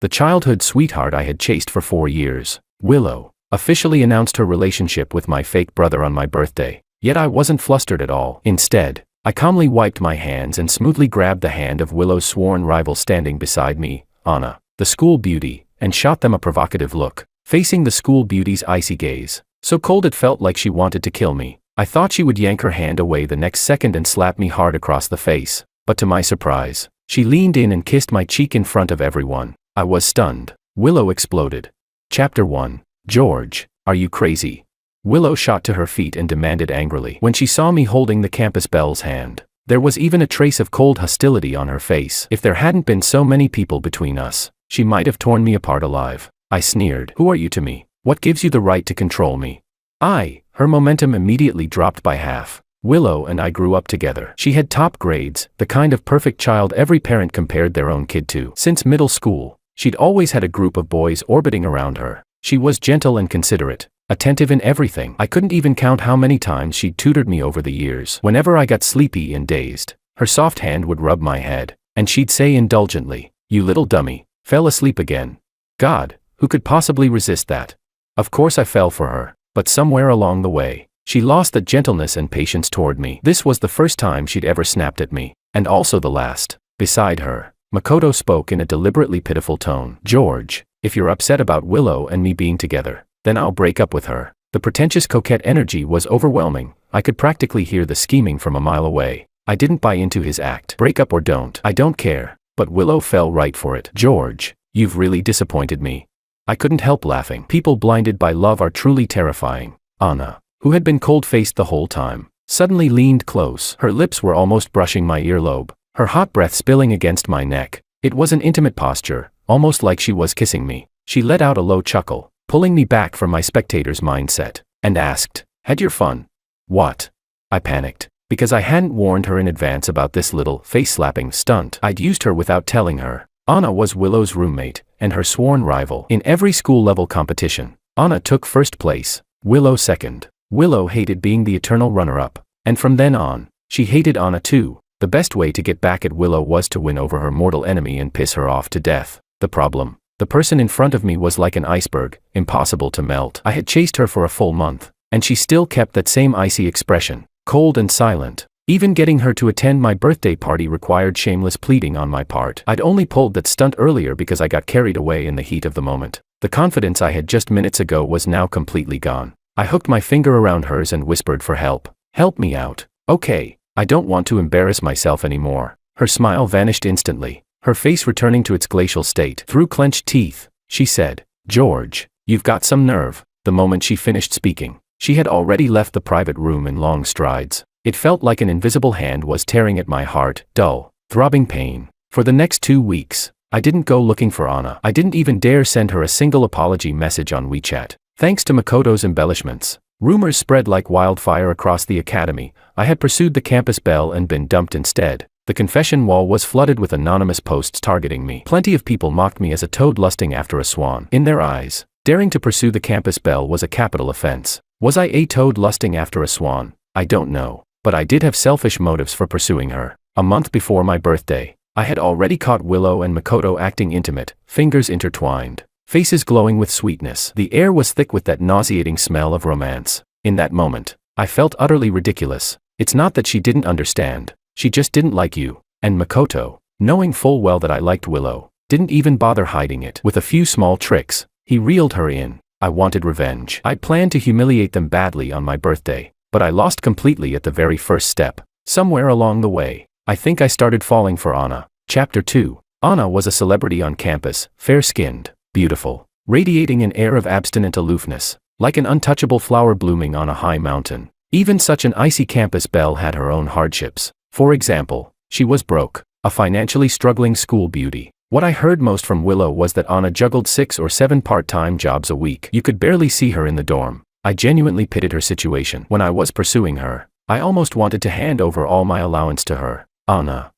the childhood sweetheart I had chased for 4 years. Willow officially announced her relationship with my fake brother on my birthday. Yet I wasn't flustered at all. Instead, I calmly wiped my hands and smoothly grabbed the hand of Willow's sworn rival standing beside me, Anna, the school beauty, and shot them a provocative look. Facing the school beauty's icy gaze, so cold it felt like she wanted to kill me, I thought she would yank her hand away the next second and slap me hard across the face. But to my surprise, she leaned in and kissed my cheek in front of everyone. I was stunned. Willow exploded. Chapter 1. George, are you crazy? Willow shot to her feet and demanded angrily when she saw me holding the campus belle's hand. There was even a trace of cold hostility on her face. If there hadn't been so many people between us, she might have torn me apart alive. I sneered. Who are you to me? What gives you the right to control me? Her momentum immediately dropped by half. Willow and I grew up together. She had top grades, the kind of perfect child every parent compared their own kid to. Since middle school, she'd always had a group of boys orbiting around her. She was gentle and considerate, attentive in everything. I couldn't even count how many times she'd tutored me over the years. Whenever I got sleepy and dazed, her soft hand would rub my head, and she'd say indulgently, "You little dummy, fell asleep again." God, who could possibly resist that? Of course I fell for her, but somewhere along the way, she lost that gentleness and patience toward me. This was the first time she'd ever snapped at me, and also the last. Beside her, Makoto spoke in a deliberately pitiful tone. "George, if you're upset about Willow and me being together, then I'll break up with her." The pretentious coquette energy was overwhelming. I could practically hear the scheming from a mile away. I didn't buy into his act. Break up or don't, I don't care. But Willow fell right for it. "George, you've really disappointed me." I couldn't help laughing. People blinded by love are truly terrifying. Anna, who had been cold-faced the whole time, suddenly leaned close. Her lips were almost brushing my earlobe, her hot breath spilling against my neck. It was an intimate posture, almost like she was kissing me. She let out a low chuckle, pulling me back from my spectator's mindset, and asked, "Had your fun?" "What?" I panicked, because I hadn't warned her in advance about this little face-slapping stunt. I'd used her without telling her. Anna was Willow's roommate, and her sworn rival. In every school-level competition, Anna took first place, Willow second. Willow hated being the eternal runner-up, and from then on, she hated Anna too. The best way to get back at Willow was to win over her mortal enemy and piss her off to death. The problem? The person in front of me was like an iceberg, impossible to melt. I had chased her for a full month, and she still kept that same icy expression, cold and silent. Even getting her to attend my birthday party required shameless pleading on my part. I'd only pulled that stunt earlier because I got carried away in the heat of the moment. The confidence I had just minutes ago was now completely gone. I hooked my finger around hers and whispered for help. "Help me out. Okay, I don't want to embarrass myself anymore." Her smile vanished instantly, her face returning to its glacial state. Through clenched teeth, she said, "George, you've got some nerve." The moment she finished speaking, she had already left the private room in long strides. It felt like an invisible hand was tearing at my heart, dull, throbbing pain. For the next 2 weeks, I didn't go looking for Anna. I didn't even dare send her a single apology message on WeChat. Thanks to Makoto's embellishments, rumors spread like wildfire across the academy. I had pursued the campus belle and been dumped instead. The confession wall was flooded with anonymous posts targeting me. Plenty of people mocked me as a toad lusting after a swan. In their eyes, daring to pursue the campus belle was a capital offense. Was I a toad lusting after a swan? I don't know. But I did have selfish motives for pursuing her. A month before my birthday, I had already caught Willow and Makoto acting intimate, fingers intertwined, faces glowing with sweetness. The air was thick with that nauseating smell of romance. In that moment, I felt utterly ridiculous. It's not that she didn't understand, she just didn't like you. And Makoto, knowing full well that I liked Willow, didn't even bother hiding it. With a few small tricks, he reeled her in. I wanted revenge. I planned to humiliate them badly on my birthday. But I lost completely at the very first step. Somewhere along the way, I think I started falling for Anna. Chapter 2. Anna was a celebrity on campus, fair-skinned, beautiful, radiating an air of abstinent aloofness, like an untouchable flower blooming on a high mountain. Even such an icy campus belle had her own hardships. For example, she was broke, a financially struggling school beauty. What I heard most from Willow was that Anna juggled 6 or 7 part-time jobs a week. You could barely see her in the dorm. I genuinely pitied her situation. When I was pursuing her, I almost wanted to hand over all my allowance to her. Anna.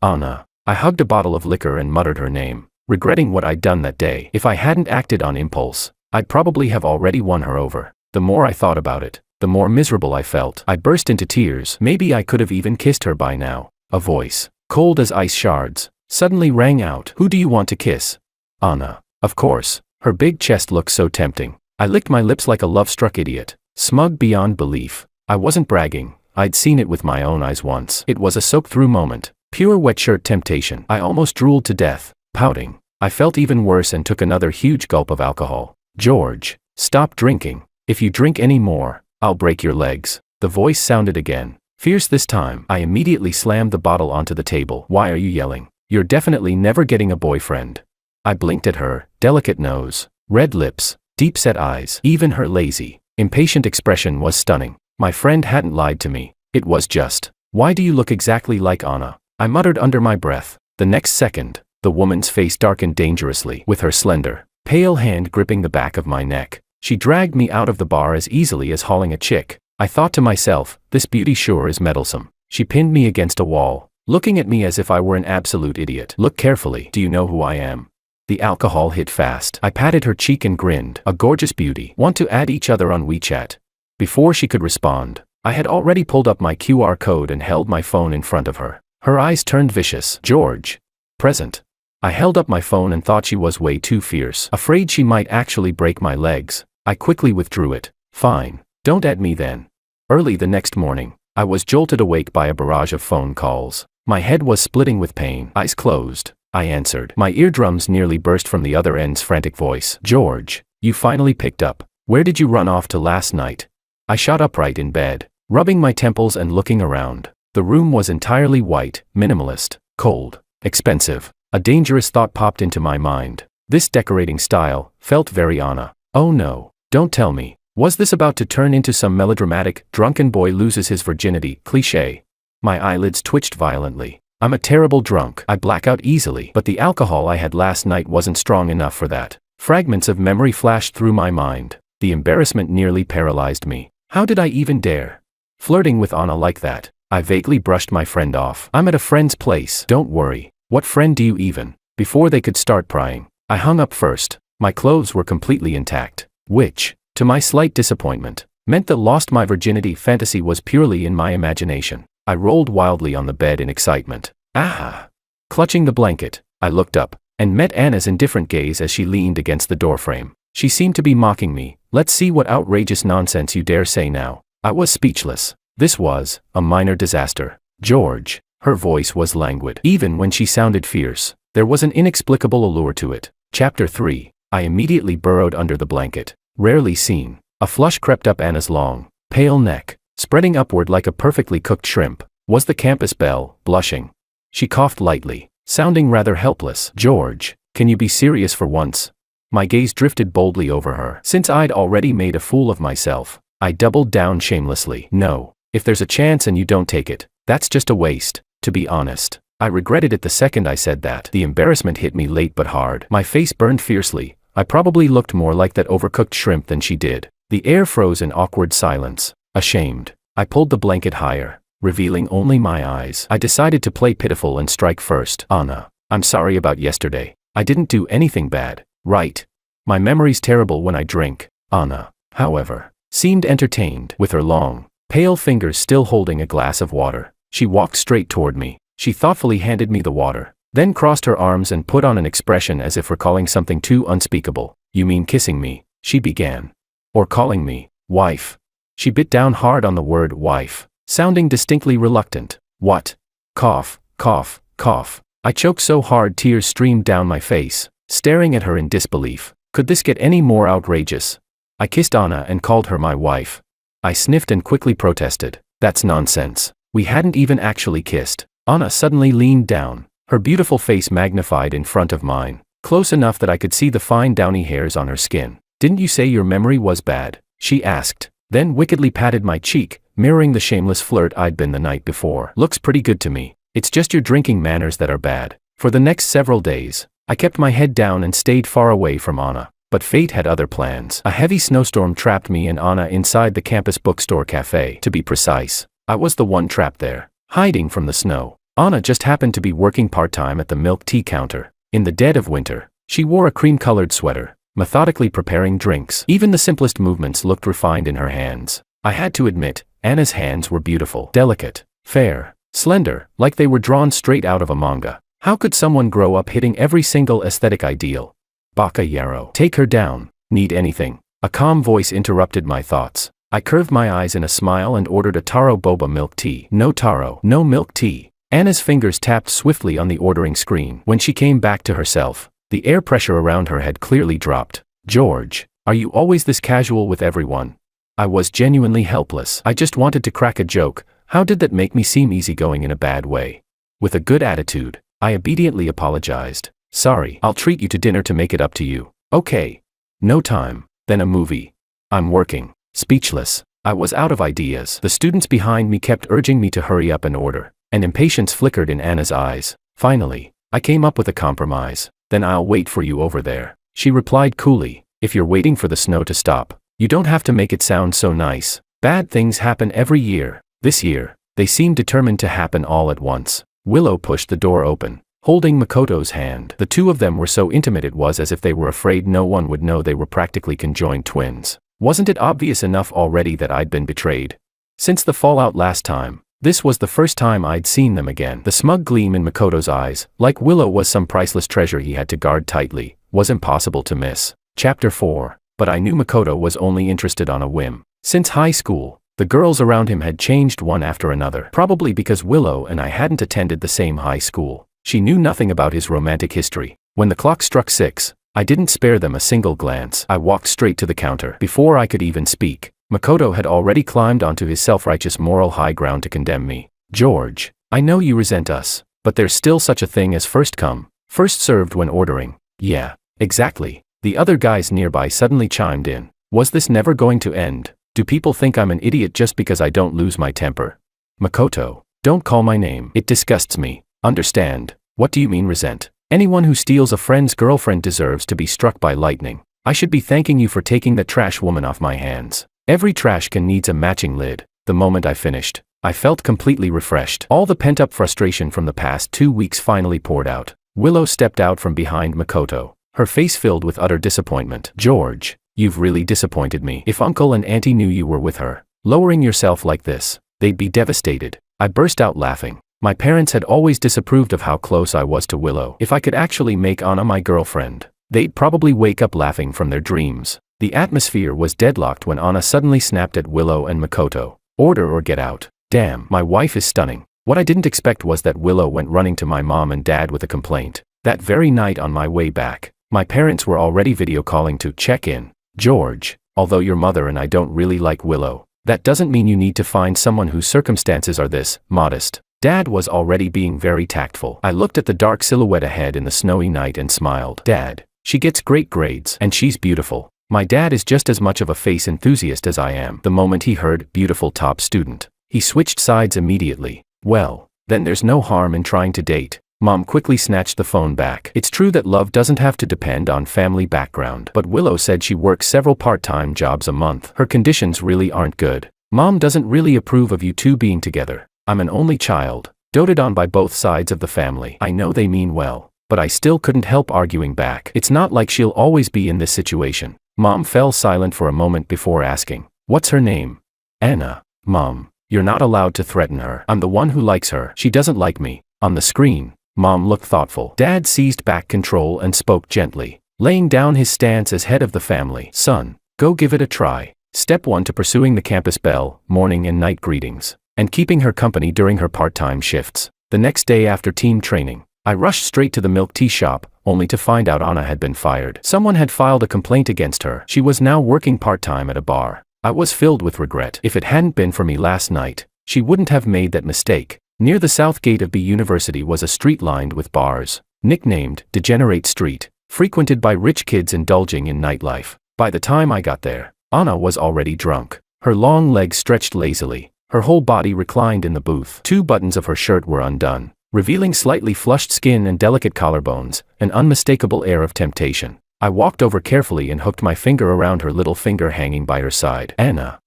Anna. I hugged a bottle of liquor and muttered her name, regretting what I'd done that day. If I hadn't acted on impulse, I'd probably have already won her over. The more I thought about it, the more miserable I felt. I burst into tears. Maybe I could have even kissed her by now. A voice, cold as ice shards, suddenly rang out. "Who do you want to kiss?" Anna. Of course. Her big chest looked so tempting. I licked my lips like a love-struck idiot. Smug beyond belief. I wasn't bragging. I'd seen it with my own eyes once. It was a soak-through moment. Pure wet shirt temptation. I almost drooled to death. Pouting. I felt even worse and took another huge gulp of alcohol. George, stop drinking. If you drink any more, I'll break your legs. The voice sounded again. Fierce this time. I immediately slammed the bottle onto the table. Why are you yelling? You're definitely never getting a boyfriend. I blinked at her. Delicate nose, red lips, deep-set eyes. Even her lazy, impatient expression was stunning. My friend hadn't lied to me. It was just, why do you look exactly like Anna? I muttered under my breath. The next second, the woman's face darkened dangerously, with her slender, pale hand gripping the back of my neck. She dragged me out of the bar as easily as hauling a chick. I thought to myself, this beauty sure is meddlesome. She pinned me against a wall, looking at me as if I were an absolute idiot. Look carefully. Do you know who I am? The alcohol hit fast. I patted her cheek and grinned. A gorgeous beauty. Want to add each other on WeChat? Before she could respond, I had already pulled up my QR code and held my phone in front of her. Her eyes turned vicious. George. Present. I held up my phone and thought she was way too fierce. Afraid she might actually break my legs, I quickly withdrew it. Fine. Don't add me then. Early the next morning, I was jolted awake by a barrage of phone calls. My head was splitting with pain. Eyes closed, I answered. My eardrums nearly burst from the other end's frantic voice. George, you finally picked up. Where did you run off to last night? I shot upright in bed, rubbing my temples and looking around. The room was entirely white, minimalist, cold, expensive. A dangerous thought popped into my mind. This decorating style felt very Anna. Oh no, don't tell me. Was this about to turn into some melodramatic, drunken boy loses his virginity cliché? My eyelids twitched violently. I'm a terrible drunk. I black out easily, but the alcohol I had last night wasn't strong enough for that. Fragments of memory flashed through my mind. The embarrassment nearly paralyzed me. How did I even dare? Flirting with Anna like that. I vaguely brushed my friend off. I'm at a friend's place. Don't worry. What friend do you even? Before they could start prying, I hung up first. My clothes were completely intact, which, to my slight disappointment, meant that lost my virginity fantasy was purely in my imagination. I rolled wildly on the bed in excitement. Ah! Clutching the blanket, I looked up, and met Anna's indifferent gaze as she leaned against the doorframe. She seemed to be mocking me. Let's see what outrageous nonsense you dare say now. I was speechless. This was a minor disaster. George. Her voice was languid. Even when she sounded fierce, there was an inexplicable allure to it. Chapter 3. I immediately burrowed under the blanket. Rarely seen. A flush crept up Anna's long, pale neck, spreading upward like a perfectly cooked shrimp. Was the campus belle, blushing? She coughed lightly, sounding rather helpless. George, can you be serious for once? My gaze drifted boldly over her. Since I'd already made a fool of myself, I doubled down shamelessly. No, if there's a chance and you don't take it, that's just a waste. To be honest, I regretted it the second I said that. The embarrassment hit me late but hard. My face burned fiercely. I probably looked more like that overcooked shrimp than she did. The air froze in awkward silence. Ashamed, I pulled the blanket higher, revealing only my eyes. I decided to play pitiful and strike first. Anna, I'm sorry about yesterday. I didn't do anything bad, right? My memory's terrible when I drink. Anna, however, seemed entertained. With her long, pale fingers still holding a glass of water, she walked straight toward me. She thoughtfully handed me the water, then crossed her arms and put on an expression as if recalling something too unspeakable. You mean kissing me? She began. Or calling me wife? She bit down hard on the word wife, sounding distinctly reluctant. What? Cough, cough, cough. I choked so hard tears streamed down my face, staring at her in disbelief. Could this get any more outrageous? I kissed Anna and called her my wife. I sniffed and quickly protested. That's nonsense. We hadn't even actually kissed. Anna suddenly leaned down, her beautiful face magnified in front of mine, close enough that I could see the fine downy hairs on her skin. Didn't you say your memory was bad? She asked, then wickedly patted my cheek, mirroring the shameless flirt I'd been the night before. Looks pretty good to me. It's just your drinking manners that are bad. For the next several days, I kept my head down and stayed far away from Anna. But fate had other plans. A heavy snowstorm trapped me and Anna inside the campus bookstore cafe. To be precise, I was the one trapped there, hiding from the snow. Anna just happened to be working part-time at the milk tea counter. In the dead of winter, she wore a cream-colored sweater, methodically preparing drinks. Even the simplest movements looked refined in her hands. I had to admit, Anna's hands were beautiful, delicate, fair, slender, like they were drawn straight out of a manga. How could someone grow up hitting every single aesthetic ideal? Baka Yarrow. Take her down. Need anything? A calm voice interrupted my thoughts. I curved my eyes in a smile and ordered a taro boba milk tea. No taro. No milk tea. Anna's fingers tapped swiftly on the ordering screen. When she came back to herself, the air pressure around her had clearly dropped. George, are you always this casual with everyone? I was genuinely helpless. I just wanted to crack a joke. How did that make me seem easygoing in a bad way? With a good attitude, I obediently apologized. Sorry, I'll treat you to dinner to make it up to you. Okay. No time. Then a movie. I'm working. Speechless. I was out of ideas. The students behind me kept urging me to hurry up and order, and impatience flickered in Anna's eyes. Finally, I came up with a compromise. Then I'll wait for you over there. She replied coolly, if you're waiting for the snow to stop, you don't have to make it sound so nice. Bad things happen every year. This year, they seemed determined to happen all at once. Willow pushed the door open, holding Makoto's hand. The two of them were so intimate it was as if they were afraid no one would know they were practically conjoined twins. Wasn't it obvious enough already that I'd been betrayed? Since the fallout last time, this was the first time I'd seen them again. The smug gleam in Makoto's eyes, like Willow was some priceless treasure he had to guard tightly, was impossible to miss. Chapter 4. But I knew Makoto was only interested on a whim. Since high school, the girls around him had changed one after another. Probably because Willow and I hadn't attended the same high school. She knew nothing about his romantic history. When the clock struck 6, I didn't spare them a single glance. I walked straight to the counter. Before I could even speak, Makoto had already climbed onto his self-righteous moral high ground to condemn me. George, I know you resent us, but there's still such a thing as first come, first served when ordering. Yeah, exactly. The other guys nearby suddenly chimed in. Was this never going to end? Do people think I'm an idiot just because I don't lose my temper? Makoto, don't call my name. It disgusts me. Understand? What do you mean resent? Anyone who steals a friend's girlfriend deserves to be struck by lightning. I should be thanking you for taking that trash woman off my hands. Every trash can needs a matching lid. The moment I finished, I felt completely refreshed. All the pent-up frustration from the past 2 weeks finally poured out. Willow stepped out from behind Makoto, her face filled with utter disappointment. George, you've really disappointed me. If Uncle and Auntie knew you were with her, lowering yourself like this, they'd be devastated. I burst out laughing. My parents had always disapproved of how close I was to Willow. If I could actually make Anna my girlfriend, they'd probably wake up laughing from their dreams. The atmosphere was deadlocked when Anna suddenly snapped at Willow and Makoto. Order or get out. Damn, my wife is stunning. What I didn't expect was that Willow went running to my mom and dad with a complaint. That very night on my way back, my parents were already video calling to check in. George, although your mother and I don't really like Willow, that doesn't mean you need to find someone whose circumstances are this modest. Dad was already being very tactful. I looked at the dark silhouette ahead in the snowy night and smiled. Dad, she gets great grades and she's beautiful. My dad is just as much of a face enthusiast as I am. The moment he heard beautiful top student, he switched sides immediately. Well, then there's no harm in trying to date. Mom quickly snatched the phone back. It's true that love doesn't have to depend on family background, but Willow said she works several part-time jobs a month. Her conditions really aren't good. Mom doesn't really approve of you two being together. I'm an only child, doted on by both sides of the family. I know they mean well, but I still couldn't help arguing back. It's not like she'll always be in this situation. Mom fell silent for a moment before asking, what's her name? Anna. Mom, you're not allowed to threaten her. I'm the one who likes her. She doesn't like me. On the screen, Mom looked thoughtful. Dad seized back control and spoke gently, laying down his stance as head of the family. Son, go give it a try. Step 1 to pursuing the campus belle, morning and night greetings, and keeping her company during her part-time shifts. The next day after team training, I rushed straight to the milk tea shop, only to find out Anna had been fired. Someone had filed a complaint against her. She was now working part-time at a bar. I was filled with regret. If it hadn't been for me last night, she wouldn't have made that mistake. Near the south gate of B University was a street lined with bars, nicknamed Degenerate Street, frequented by rich kids indulging in nightlife. By the time I got there, Anna was already drunk. Her long legs stretched lazily, her whole body reclined in the booth. 2 buttons of her shirt were undone, revealing slightly flushed skin and delicate collarbones, an unmistakable air of temptation. I walked over carefully and hooked my finger around her little finger hanging by her side. Anna,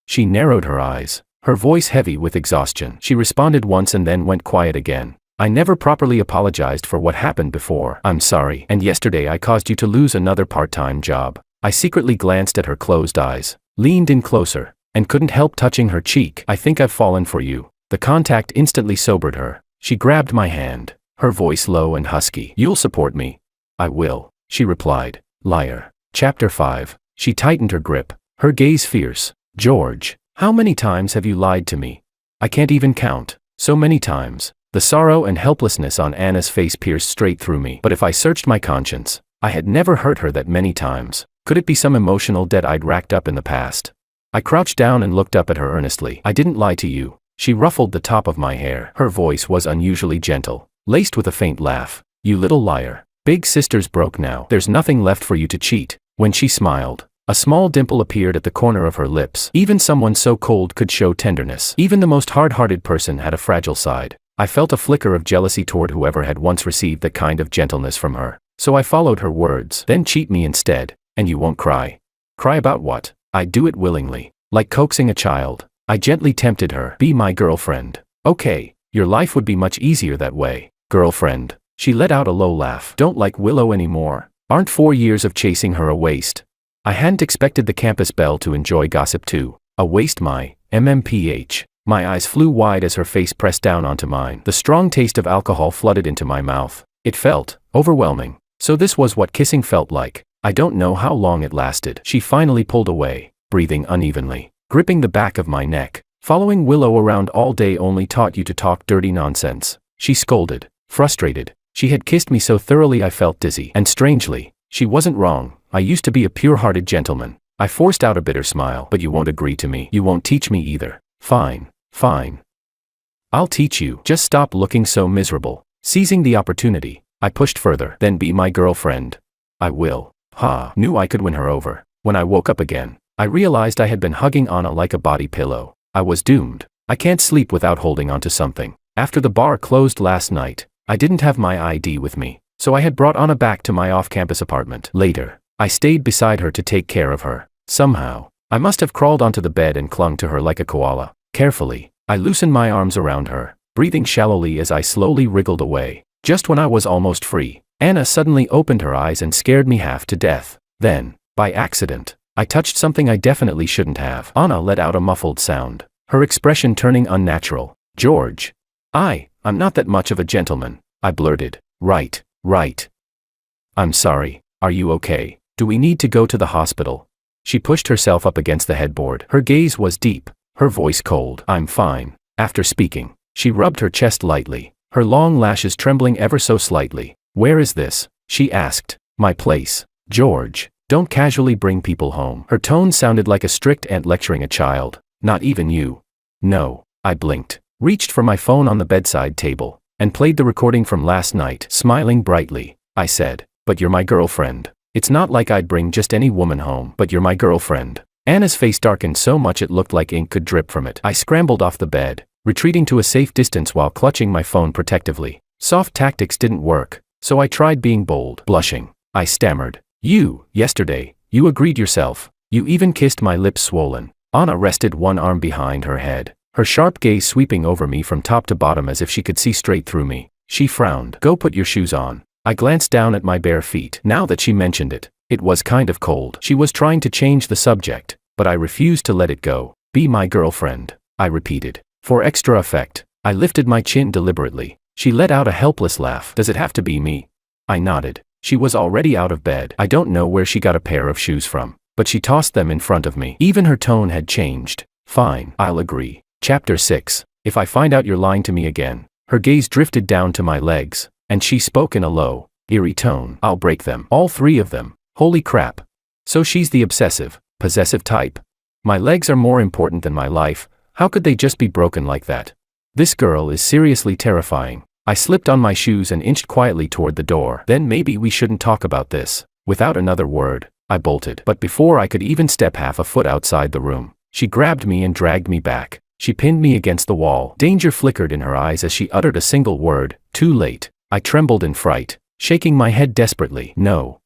She narrowed her eyes, her voice heavy with exhaustion. She responded once and then went quiet again. I never properly apologized for what happened before. I'm sorry. And yesterday I caused you to lose another part-time job. I secretly glanced at her closed eyes, leaned in closer, and couldn't help touching her cheek. I think I've fallen for you. The contact instantly sobered her. She grabbed my hand, her voice low and husky. You'll support me. I will. she replied. Liar. Chapter 5. She tightened her grip, her gaze fierce. George, how many times have you lied to me? I can't even count. So many times. The sorrow and helplessness on Anna's face pierced straight through me. But if I searched my conscience, I had never hurt her that many times. Could it be some emotional debt I'd racked up in the past? I crouched down and looked up at her earnestly. I didn't lie to you. She ruffled the top of my hair. Her voice was unusually gentle, laced with a faint laugh. You little liar. Big sister's broke now. There's nothing left for you to cheat. When she smiled, a small dimple appeared at the corner of her lips. Even someone so cold could show tenderness. Even the most hard-hearted person had a fragile side. I felt a flicker of jealousy toward whoever had once received that kind of gentleness from her. So I followed her words. Then cheat me instead, and you won't cry. Cry about what? I'd do it willingly. Like coaxing a child. I gently tempted her. Be my girlfriend. Okay, your life would be much easier that way. Girlfriend. She let out a low laugh. Don't like Willow anymore. Aren't 4 years of chasing her a waste? I hadn't expected the campus belle to enjoy gossip too. A waste my, MMPH. My eyes flew wide as her face pressed down onto mine. The strong taste of alcohol flooded into my mouth. It felt overwhelming. So this was what kissing felt like. I don't know how long it lasted. She finally pulled away, breathing unevenly, gripping the back of my neck. Following Willow around all day only taught you to talk dirty nonsense. She scolded, frustrated. She had kissed me so thoroughly I felt dizzy. And strangely, she wasn't wrong. I used to be a pure-hearted gentleman. I forced out a bitter smile. But you won't agree to me. You won't teach me either. Fine. Fine. I'll teach you. Just stop looking so miserable. Seizing the opportunity, I pushed further. Then be my girlfriend. I will. Ha. Knew I could win her over. When I woke up again, I realized I had been hugging Anna like a body pillow. I was doomed. I can't sleep without holding onto something. After the bar closed last night, I didn't have my ID with me, so I had brought Anna back to my off-campus apartment. Later, I stayed beside her to take care of her. Somehow, I must have crawled onto the bed and clung to her like a koala. Carefully, I loosened my arms around her, breathing shallowly as I slowly wriggled away. Just when I was almost free, Anna suddenly opened her eyes and scared me half to death. Then, by accident, I touched something I definitely shouldn't have. Anna let out a muffled sound, her expression turning unnatural. George. I'm not that much of a gentleman, I blurted. Right. I'm sorry. Are you okay? Do we need to go to the hospital? She pushed herself up against the headboard. Her gaze was deep, her voice cold. I'm fine. After speaking, she rubbed her chest lightly, her long lashes trembling ever so slightly. Where is this? She asked. My place. George, don't casually bring people home. Her tone sounded like a strict aunt lecturing a child. Not even you. No. I blinked, reached for my phone on the bedside table, and played the recording from last night. Smiling brightly, I said, but you're my girlfriend. It's not like I'd bring just any woman home. But you're my girlfriend. Anna's face darkened so much it looked like ink could drip from it. I scrambled off the bed, retreating to a safe distance while clutching my phone protectively. Soft tactics didn't work, so I tried being bold. Blushing, I stammered. Yesterday, you agreed yourself. You even kissed my lips swollen. Anna rested one arm behind her head, her sharp gaze sweeping over me from top to bottom as if she could see straight through me. She frowned. Go put your shoes on. I glanced down at my bare feet. Now that she mentioned it, it was kind of cold. She was trying to change the subject, but I refused to let it go. Be my girlfriend, I repeated. For extra effect, I lifted my chin deliberately. She let out a helpless laugh. Does it have to be me? I nodded. She was already out of bed. I don't know where she got a pair of shoes from, but she tossed them in front of me. Even her tone had changed. Fine, I'll agree. Chapter 6. If I find out you're lying to me again. Her gaze drifted down to my legs, and she spoke in a low, eerie tone. I'll break them. All 3 of them. Holy crap. So she's the obsessive, possessive type. My legs are more important than my life. How could they just be broken like that? This girl is seriously terrifying. I slipped on my shoes and inched quietly toward the door. Then maybe we shouldn't talk about this. Without another word, I bolted. But before I could even step half a foot outside the room, she grabbed me and dragged me back. She pinned me against the wall. Danger flickered in her eyes as she uttered a single word. Too late. I trembled in fright, shaking my head desperately. No,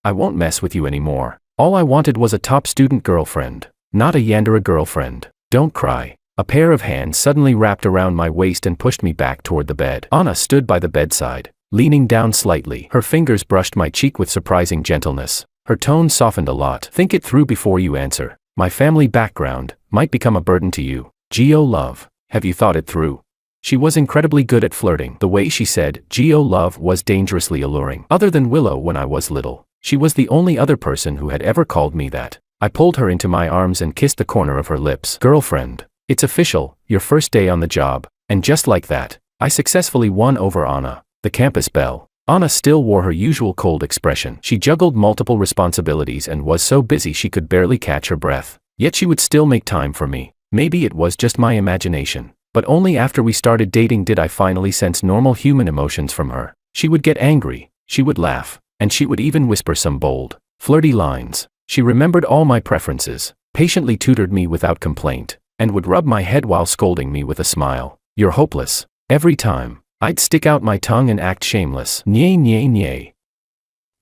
I won't mess with you anymore. All I wanted was a top student girlfriend, not a Yandere girlfriend. Don't cry. A pair of hands suddenly wrapped around my waist and pushed me back toward the bed. Anna stood by the bedside, leaning down slightly. Her fingers brushed my cheek with surprising gentleness. Her tone softened a lot. Think it through before you answer. My family background might become a burden to you. Geo love, have you thought it through? She was incredibly good at flirting. The way she said, "Geo love," was dangerously alluring. Other than Willow when I was little, she was the only other person who had ever called me that. I pulled her into my arms and kissed the corner of her lips. "Girlfriend, it's official, your first day on the job." And just like that, I successfully won over Anna, the campus belle. Anna still wore her usual cold expression. She juggled multiple responsibilities and was so busy she could barely catch her breath. Yet she would still make time for me. Maybe it was just my imagination, but only after we started dating did I finally sense normal human emotions from her. She would get angry, she would laugh, and she would even whisper some bold, flirty lines. She remembered all my preferences, patiently tutored me without complaint, and would rub my head while scolding me with a smile. "You're hopeless." Every time, I'd stick out my tongue and act shameless. "Nye nye nye.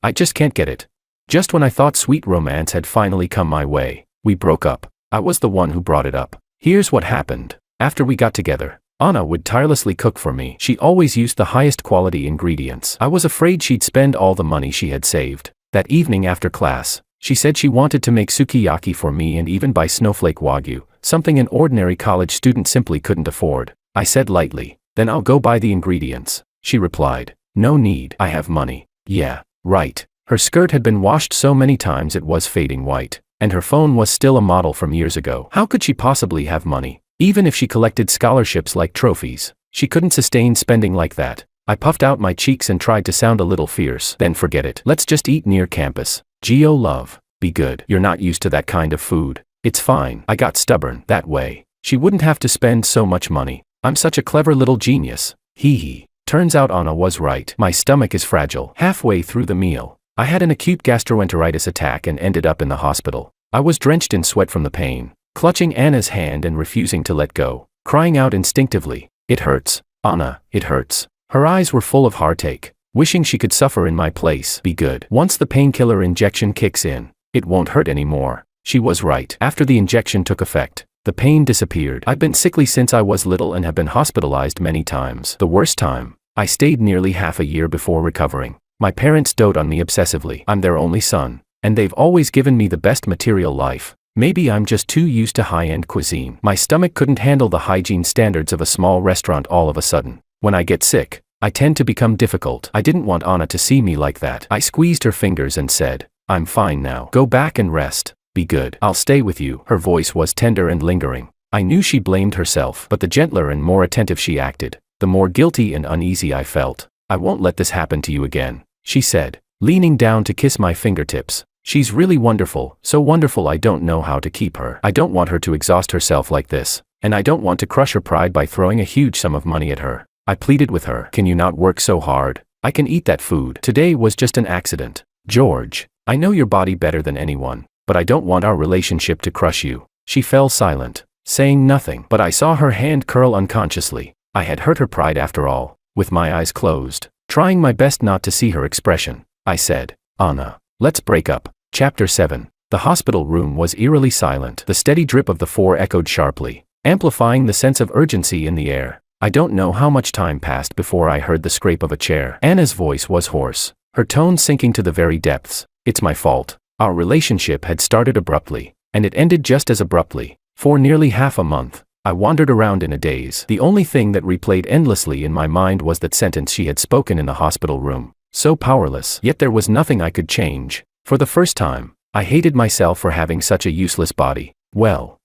I just can't get it." Just when I thought sweet romance had finally come my way, we broke up. I was the one who brought it up. Here's what happened. After we got together, Anna would tirelessly cook for me. She always used the highest quality ingredients. I was afraid she'd spend all the money she had saved. That evening after class, she said she wanted to make sukiyaki for me and even buy snowflake wagyu, something an ordinary college student simply couldn't afford. I said lightly, "Then I'll go buy the ingredients." She replied, "No need, I have money." Yeah, right. Her skirt had been washed so many times it was fading white, and her phone was still a model from years ago. How could she possibly have money? Even if she collected scholarships like trophies, she couldn't sustain spending like that. I puffed out my cheeks and tried to sound a little fierce. "Then forget it. Let's just eat near campus. Geo love, be good. You're not used to that kind of food." "It's fine." I got stubborn. That way, she wouldn't have to spend so much money. I'm such a clever little genius. Hee hee. Turns out Anna was right. My stomach is fragile. Halfway through the meal, I had an acute gastroenteritis attack and ended up in the hospital. I was drenched in sweat from the pain, clutching Anna's hand and refusing to let go, crying out instinctively, "It hurts, Anna, it hurts." Her eyes were full of heartache, wishing she could suffer in my place. "Be good. Once the painkiller injection kicks in, it won't hurt anymore." She was right. After the injection took effect, the pain disappeared. I've been sickly since I was little and have been hospitalized many times. The worst time, I stayed nearly half a year before recovering. My parents dote on me obsessively. I'm their only son, and they've always given me the best material life. Maybe I'm just too used to high-end cuisine. My stomach couldn't handle the hygiene standards of a small restaurant all of a sudden. When I get sick, I tend to become difficult. I didn't want Anna to see me like that. I squeezed her fingers and said, "I'm fine now. Go back and rest. Be good. I'll stay with you." Her voice was tender and lingering. I knew she blamed herself, but the gentler and more attentive she acted, the more guilty and uneasy I felt. "I won't let this happen to you again," she said, leaning down to kiss my fingertips. "She's really wonderful, so wonderful I don't know how to keep her. I don't want her to exhaust herself like this, and I don't want to crush her pride by throwing a huge sum of money at her." I pleaded with her. "Can you not work so hard? I can eat that food. Today was just an accident. George, I know your body better than anyone, but I don't want our relationship to crush you." She fell silent, saying nothing, but I saw her hand curl unconsciously. I had hurt her pride after all. With my eyes closed, trying my best not to see her expression, I said, "Anna, let's break up." Chapter 7. The hospital room was eerily silent. The steady drip of the four echoed sharply, amplifying the sense of urgency in the air. I don't know how much time passed before I heard the scrape of a chair. Anna's voice was hoarse, her tone sinking to the very depths. "It's my fault. Our relationship had started abruptly, and it ended just as abruptly. For nearly half a month, I wandered around in a daze. The only thing that replayed endlessly in my mind was that sentence she had spoken in the hospital room. So powerless, yet there was nothing I could change. For the first time, I hated myself for having such a useless body. Well,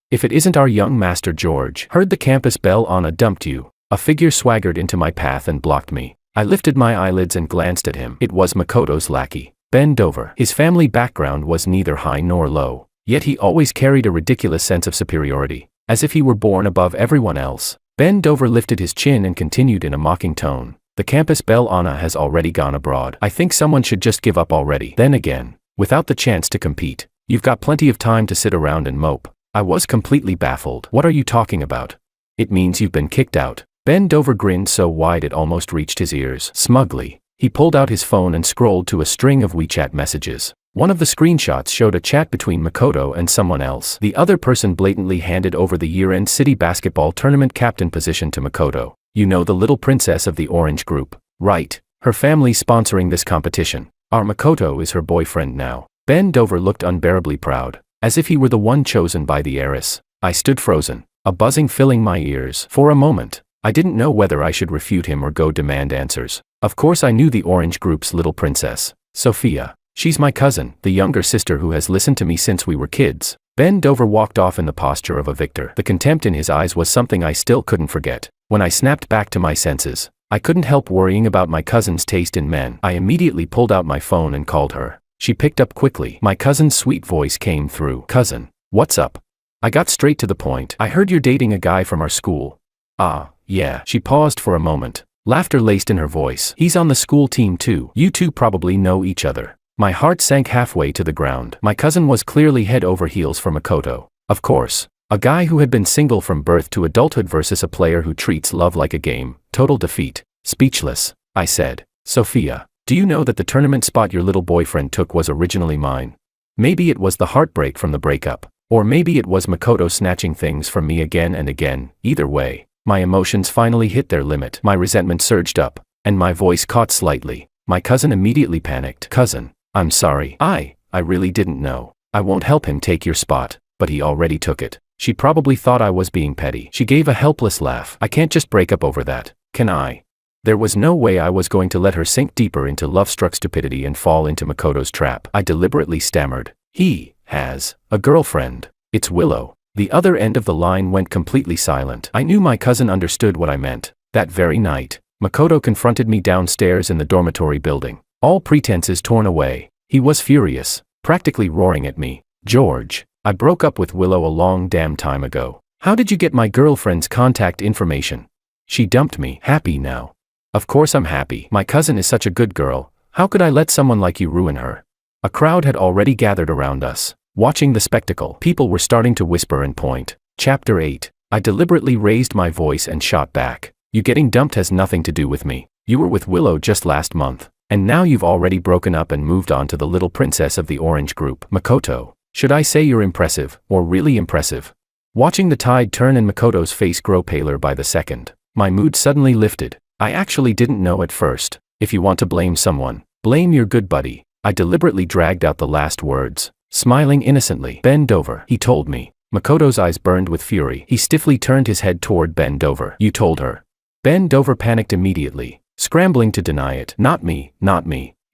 if it isn't our young master George. Heard the campus bell. Anna dumped you." A figure swaggered into my path and blocked me. I lifted my eyelids and glanced at him. It was Makoto's lackey, Ben Dover. His family background was neither high nor low, yet he always carried a ridiculous sense of superiority, as if he were born above everyone else. Ben Dover lifted his chin and continued in a mocking tone, "The campus belle Anna has already gone abroad. I think someone should just give up already. Then again, without the chance to compete, you've got plenty of time to sit around and mope." I was completely baffled. "What are you talking about?" "It means you've been kicked out." Ben Dover grinned so wide it almost reached his ears. Smugly, he pulled out his phone and scrolled to a string of WeChat messages. One of the screenshots showed a chat between Makoto and someone else. The other person blatantly handed over the year-end city basketball tournament captain position to Makoto. "You know the little princess of the orange group, right? Her family's sponsoring this competition. Our Makoto is her boyfriend now." Ben Dover looked unbearably proud, as if he were the one chosen by the heiress. I stood frozen, a buzzing filling my ears. For a moment, I didn't know whether I should refute him or go demand answers. Of course I knew the Orange Group's little princess, Sophia. She's my cousin, the younger sister who has listened to me since we were kids. Ben Dover walked off in the posture of a victor. The contempt in his eyes was something I still couldn't forget. When I snapped back to my senses, I couldn't help worrying about my cousin's taste in men. I immediately pulled out my phone and called her. She picked up quickly. My cousin's sweet voice came through. "Cousin, what's up?" I got straight to the point. "I heard you're dating a guy from our school." "Ah, yeah." She paused for a moment, laughter laced in her voice. "He's on the school team too. You two probably know each other." My heart sank halfway to the ground. My cousin was clearly head over heels for Makoto. Of course. A guy who had been single from birth to adulthood versus a player who treats love like a game. Total defeat. Speechless, I said. "Sophia, do you know that the tournament spot your little boyfriend took was originally mine? Maybe it was the heartbreak from the breakup. Or maybe it was Makoto snatching things from me again and again. Either way, my emotions finally hit their limit. My resentment surged up, and my voice caught slightly. My cousin immediately panicked. "Cousin, I'm sorry. I really didn't know. I won't help him take your spot, but he already took it." She probably thought I was being petty. She gave a helpless laugh. "I can't just break up over that, can I?" There was no way I was going to let her sink deeper into love-struck stupidity and fall into Makoto's trap. I deliberately stammered. "He has a girlfriend. It's Willow." The other end of the line went completely silent. I knew my cousin understood what I meant. That very night, Makoto confronted me downstairs in the dormitory building. All pretenses torn away, he was furious, practically roaring at me. "George, I broke up with Willow a long damn time ago. How did you get my girlfriend's contact information? She dumped me." "Happy now?" "Of course I'm happy. My cousin is such a good girl. How could I let someone like you ruin her?" A crowd had already gathered around us, watching the spectacle. People were starting to whisper and point. Chapter 8. I deliberately raised my voice and shot back. "You getting dumped has nothing to do with me. You were with Willow just last month. And now you've already broken up and moved on to the little princess of the Orange Group. Makoto, should I say you're impressive, or really impressive?" Watching the tide turn and Makoto's face grow paler by the second, my mood suddenly lifted. I actually didn't know at first. "If you want to blame someone, blame your good buddy." I deliberately dragged out the last words, smiling innocently. "Ben Dover," he told me. Makoto's eyes burned with fury. He stiffly turned his head toward Ben Dover. "You told her?" Ben Dover panicked immediately, scrambling to deny it. Not me,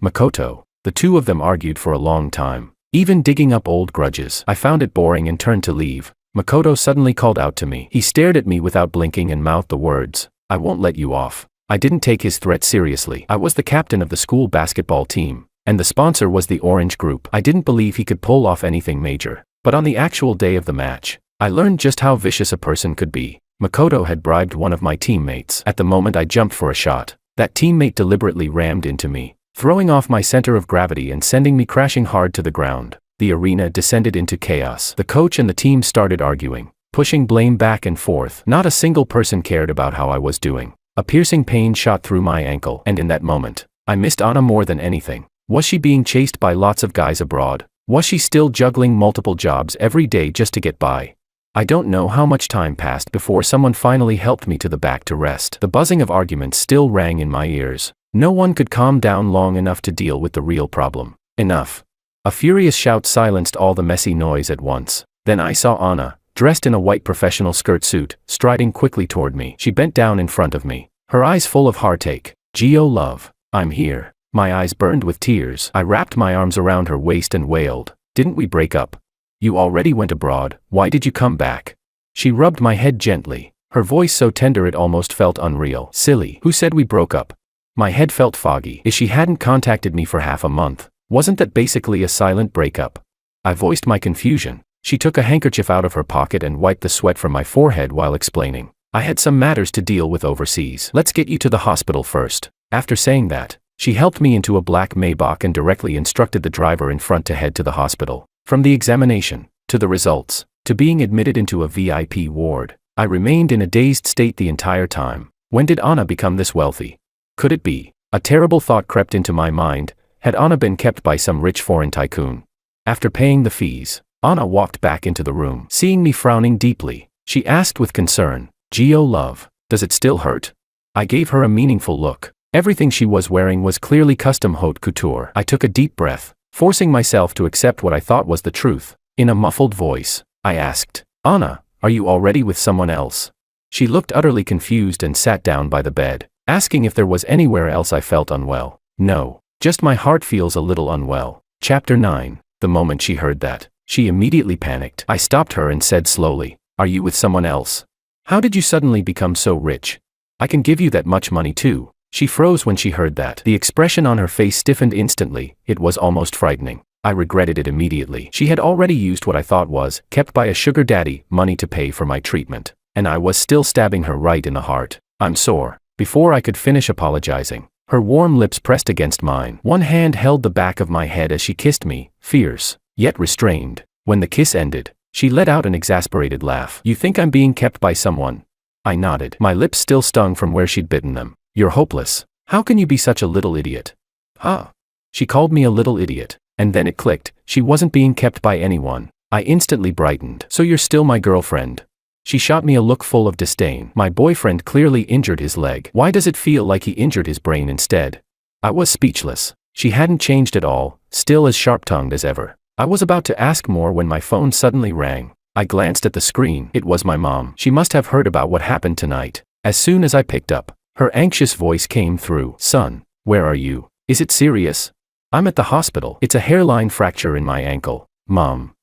Makoto." The two of them argued for a long time, even digging up old grudges. I found it boring and turned to leave. Makoto suddenly called out to me. He stared at me without blinking and mouthed the words, "I won't let you off." I didn't take his threat seriously. I was the captain of the school basketball team, and the sponsor was the Orange Group. I didn't believe he could pull off anything major. But on the actual day of the match, I learned just how vicious a person could be. Makoto had bribed one of my teammates. At the moment I jumped for a shot, that teammate deliberately rammed into me, throwing off my center of gravity and sending me crashing hard to the ground. The arena descended into chaos. The coach and the team started arguing, pushing blame back and forth. Not a single person cared about how I was doing. A piercing pain shot through my ankle, and in that moment, I missed Anna more than anything. Was she being chased by lots of guys abroad? Was she still juggling multiple jobs every day just to get by? I don't know how much time passed before someone finally helped me to the back to rest. The buzzing of arguments still rang in my ears. No one could calm down long enough to deal with the real problem. Enough. A furious shout silenced all the messy noise at once. Then I saw Anna, dressed in a white professional skirt suit, striding quickly toward me. She bent down in front of me, her eyes full of heartache. "Gio love, I'm here." My eyes burned with tears. I wrapped my arms around her waist and wailed, "Didn't we break up? You already went abroad, why did you come back?" She rubbed my head gently, her voice so tender it almost felt unreal. "Silly, who said we broke up?" My head felt foggy. If she hadn't contacted me for half a month, wasn't that basically a silent breakup? I voiced my confusion. She took a handkerchief out of her pocket and wiped the sweat from my forehead while explaining, "I had some matters to deal with overseas. Let's get you to the hospital first." After saying that, she helped me into a black Maybach and directly instructed the driver in front to head to the hospital. From the examination, to the results, to being admitted into a VIP ward, I remained in a dazed state the entire time. When did Anna become this wealthy? Could it be? A terrible thought crept into my mind. Had Anna been kept by some rich foreign tycoon? After paying the fees, Anna walked back into the room. Seeing me frowning deeply, she asked with concern, "Gio love, does it still hurt?" I gave her a meaningful look. Everything she was wearing was clearly custom haute couture. I took a deep breath, forcing myself to accept what I thought was the truth. In a muffled voice, I asked, "Anna, are you already with someone else?" She looked utterly confused and sat down by the bed, asking if there was anywhere else I felt unwell. No, just my heart feels a little unwell. Chapter 9. The moment she heard that, she immediately panicked. I stopped her and said slowly, "Are you with someone else? How did you suddenly become so rich? I can give you that much money too." She froze when she heard that. The expression on her face stiffened instantly. It was almost frightening. I regretted it immediately. She had already used what I thought was, kept by a sugar daddy, money to pay for my treatment. And I was still stabbing her right in the heart. "I'm sore." Before I could finish apologizing, her warm lips pressed against mine. One hand held the back of my head as she kissed me, fierce, yet restrained. When the kiss ended, she let out an exasperated laugh. "You think I'm being kept by someone?" I nodded. My lips still stung from where she'd bitten them. "You're hopeless. How can you be such a little idiot?" "Huh?" She called me a little idiot, and then it clicked. She wasn't being kept by anyone. I instantly brightened. "So you're still my girlfriend?" She shot me a look full of disdain. "My boyfriend clearly injured his leg. Why does it feel like he injured his brain instead?" I was speechless. She hadn't changed at all, still as sharp-tongued as ever. I was about to ask more when my phone suddenly rang. I glanced at the screen. It was my mom. She must have heard about what happened tonight. As soon as I picked up, her anxious voice came through. "Son, where are you? Is it serious?" "I'm at the hospital. It's a hairline fracture in my ankle, Mom.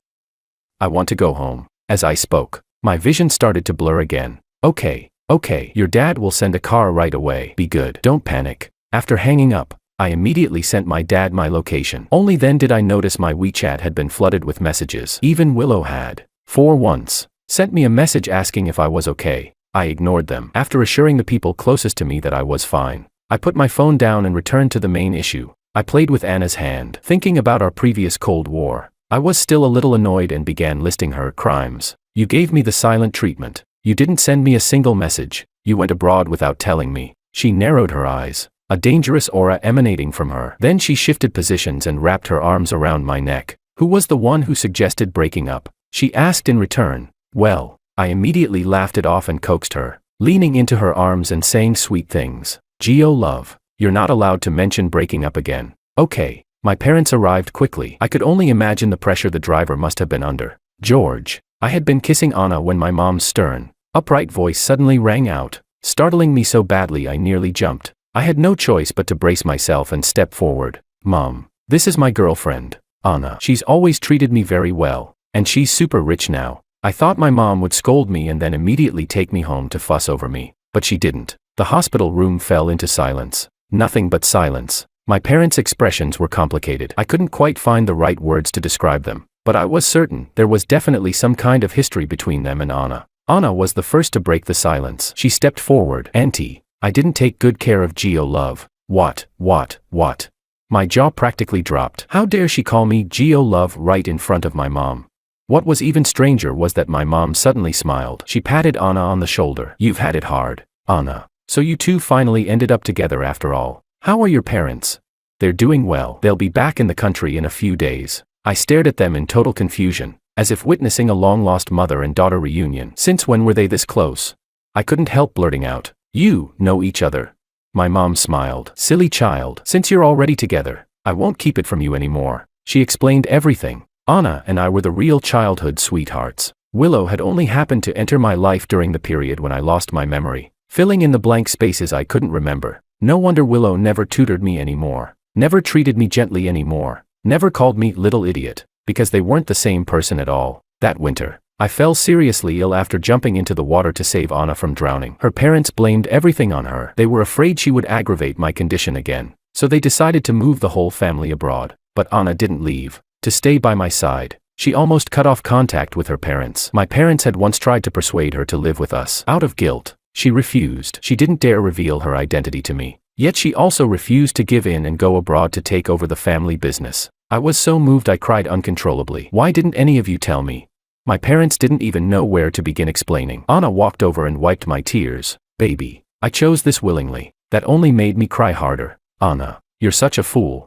I want to go home." As I spoke, my vision started to blur again. Okay, your dad will send a car right away. Be good. Don't panic." After hanging up, I immediately sent my dad my location. Only then did I notice my WeChat had been flooded with messages. Even Willow had, for once, sent me a message asking if I was okay. I ignored them. After assuring the people closest to me that I was fine, I put my phone down and returned to the main issue. I played with Anna's hand, thinking about our previous Cold War. I was still a little annoyed and began listing her crimes. "You gave me the silent treatment. You didn't send me a single message. You went abroad without telling me." She narrowed her eyes, a dangerous aura emanating from her. Then she shifted positions and wrapped her arms around my neck. "Who was the one who suggested breaking up?" she asked in return. "Well," I immediately laughed it off and coaxed her, leaning into her arms and saying sweet things. "Gio love, you're not allowed to mention breaking up again." "Okay." My parents arrived quickly. I could only imagine the pressure the driver must have been under. "George." I had been kissing Anna when my mom's stern, upright voice suddenly rang out, startling me so badly I nearly jumped. I had no choice but to brace myself and step forward. "Mom, this is my girlfriend, Anna. She's always treated me very well, and she's super rich now." I thought my mom would scold me and then immediately take me home to fuss over me, but she didn't. The hospital room fell into silence. Nothing but silence. My parents' expressions were complicated. I couldn't quite find the right words to describe them, but I was certain there was definitely some kind of history between them and Anna. Anna was the first to break the silence. She stepped forward. "Auntie, I didn't take good care of Gio love." What? My jaw practically dropped. How dare she call me Gio love right in front of my mom? What was even stranger was that my mom suddenly smiled. She patted Anna on the shoulder. "You've had it hard, Anna. So you two finally ended up together after all. How are your parents?" "They're doing well. They'll be back in the country in a few days." I stared at them in total confusion, as if witnessing a long-lost mother and daughter reunion. Since when were they this close? I couldn't help blurting out, "You know each other?" My mom smiled. "Silly child. Since you're already together, I won't keep it from you anymore." She explained everything. Anna and I were the real childhood sweethearts. Willow had only happened to enter my life during the period when I lost my memory, filling in the blank spaces I couldn't remember. No wonder Willow never tutored me anymore, never treated me gently anymore, never called me little idiot, because they weren't the same person at all. That winter, I fell seriously ill after jumping into the water to save Anna from drowning. Her parents blamed everything on her. They were afraid she would aggravate my condition again, so they decided to move the whole family abroad. But Anna didn't leave to stay by my side. She almost cut off contact with her parents. My parents had once tried to persuade her to live with us. Out of guilt, she refused. She didn't dare reveal her identity to me. Yet she also refused to give in and go abroad to take over the family business. I was so moved I cried uncontrollably. "Why didn't any of you tell me?" My parents didn't even know where to begin explaining. Anna walked over and wiped my tears. "Baby, I chose this willingly." That only made me cry harder. "Anna, you're such a fool."